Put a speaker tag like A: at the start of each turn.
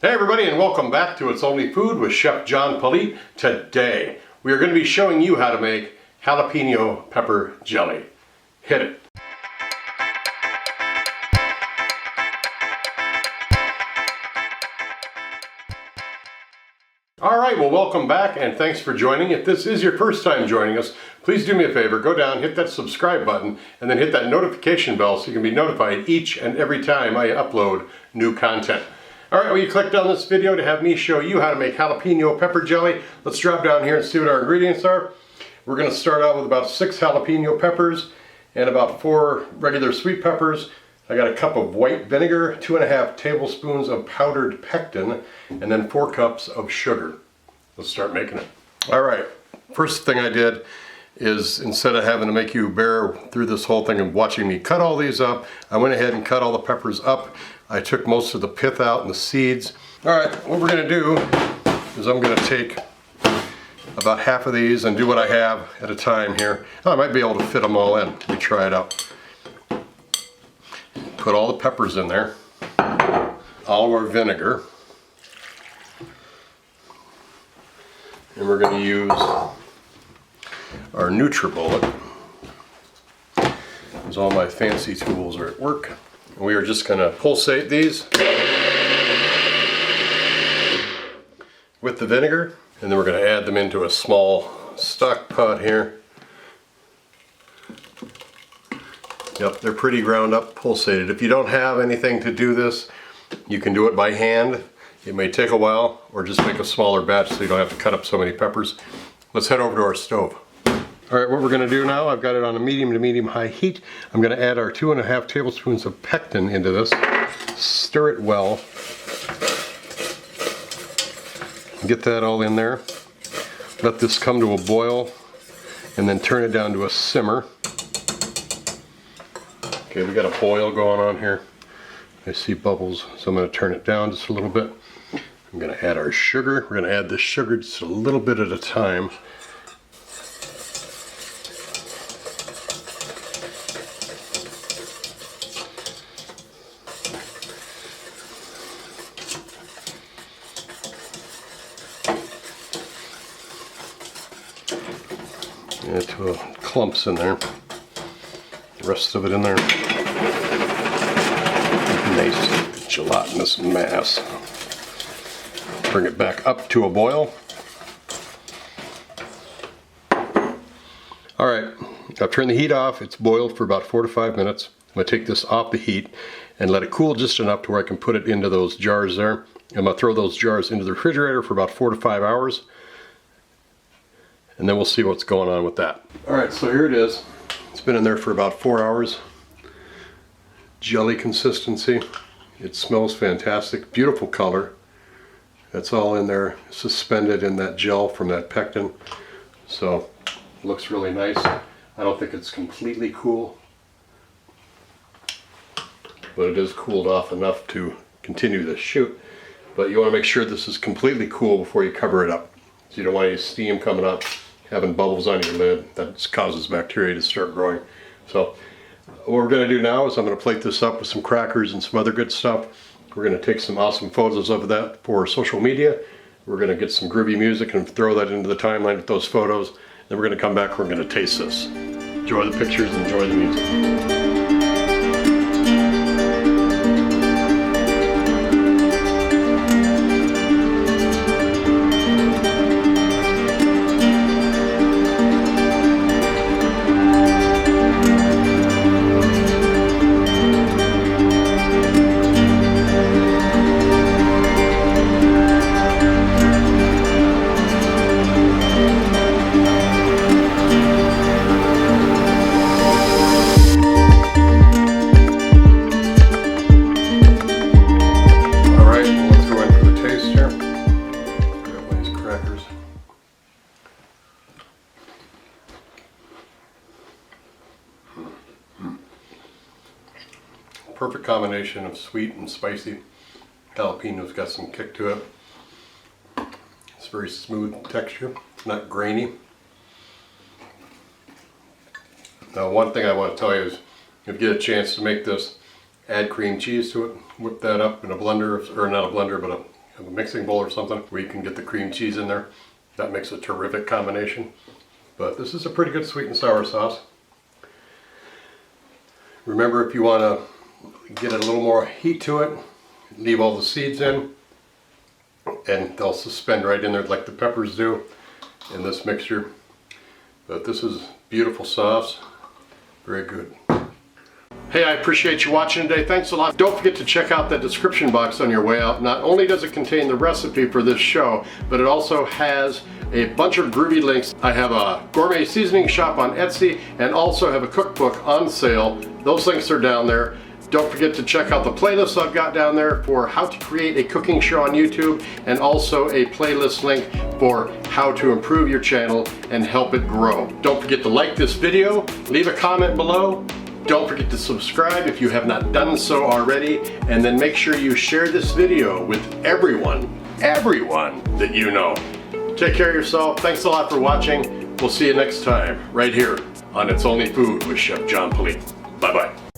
A: Hey everybody, and welcome back to It's Only Food with Chef John Politte. Today we are going to be showing you how to make jalapeno pepper jelly. Hit it. Alright, well welcome back and thanks for joining. If this is your first time joining us, please do me a favor, go down, hit that subscribe button, and then hit that notification bell so you can be notified each and every time I upload new content. Alright, well you clicked on this video to have me show you how to make jalapeno pepper jelly. Let's drop down here and see what our ingredients are. We're going to start out with about 6 jalapeno peppers and about 4 regular sweet peppers. I got a cup of white vinegar, 2½ tablespoons of powdered pectin, and then 4 cups of sugar. Let's start making it. Alright, first thing I did is instead of having to make you bear through this whole thing and watching me cut all these up, I went ahead and cut all the peppers up. I took most of the pith out and the seeds. Alright, what we're going to do is I'm going to take about half of these and do what I have at a time here. I might be able to fit them all in. Let me try it out. Put all the peppers in there, all of our vinegar, and we're going to use our NutriBullet, as all my fancy tools are at work. And we are just going to pulsate these with the vinegar, and then we're going to add them into a small stock pot here. Yep, they're pretty ground up, pulsated. If you don't have anything to do this, you can do it by hand. It may take a while, or just make a smaller batch so you don't have to cut up so many peppers. Let's head over to our stove. Alright, what we're going to do now, I've got it on a medium to medium high heat. I'm going to add our 2½ tablespoons of pectin into this. Stir it well. Get that all in there. Let this come to a boil, and then turn it down to a simmer. Okay, we got a boil going on here. I see bubbles, so I'm going to turn it down just a little bit. I'm going to add our sugar. We're going to add the sugar just a little bit at a time. Into clumps in there. The rest of it in there. Nice gelatinous mass. Bring it back up to a boil. Alright, I've turned the heat off. It's boiled for about 4 to 5 minutes. I'm going to take this off the heat and let it cool just enough to where I can put it into those jars there. I'm going to throw those jars into the refrigerator for about 4 to 5 hours. And then we'll see what's going on with that. Alright, so here it is. It's been in there for about 4 hours. Jelly consistency. It smells fantastic. Beautiful color. That's all in there, suspended in that gel from that pectin. So, it looks really nice. I don't think it's completely cool, but it is cooled off enough to continue the shoot. But you want to make sure this is completely cool before you cover it up. So you don't want any steam coming up, having bubbles on your lid. That causes bacteria to start growing. So what we're going to do now is I'm going to plate this up with some crackers and some other good stuff. We're going to take some awesome photos of that for social media. We're going to get some groovy music and throw that into the timeline with those photos. Then we're going to come back, we're going to taste this. Enjoy the pictures and enjoy the music. Perfect combination of sweet and spicy. Jalapeno's got some kick to it. It's very smooth texture, not grainy. Now one thing I want to tell you is, if you get a chance to make this, add cream cheese to it. Whip that up in a blender, or not a blender, but a have a mixing bowl or something where you can get the cream cheese in there. That makes a terrific combination. But this is a pretty good sweet and sour sauce. Remember, if you want to get a little more heat to it, leave all the seeds in, and they'll suspend right in there like the peppers do in this mixture. But this is beautiful sauce. Very good. Hey, I appreciate you watching today. Thanks a lot. Don't forget to check out that description box on your way out. Not only does it contain the recipe for this show, but it also has a bunch of groovy links. I have a gourmet seasoning shop on Etsy and also have a cookbook on sale. Those links are down there. Don't forget to check out the playlists I've got down there for how to create a cooking show on YouTube, and also a playlist link for how to improve your channel and help it grow. Don't forget to like this video, leave a comment below. Don't forget to subscribe if you have not done so already, and then make sure you share this video with everyone that you know. Take care of yourself. Thanks a lot for watching. We'll see you next time right here on It's Only Food with Chef John Politte. Bye-bye.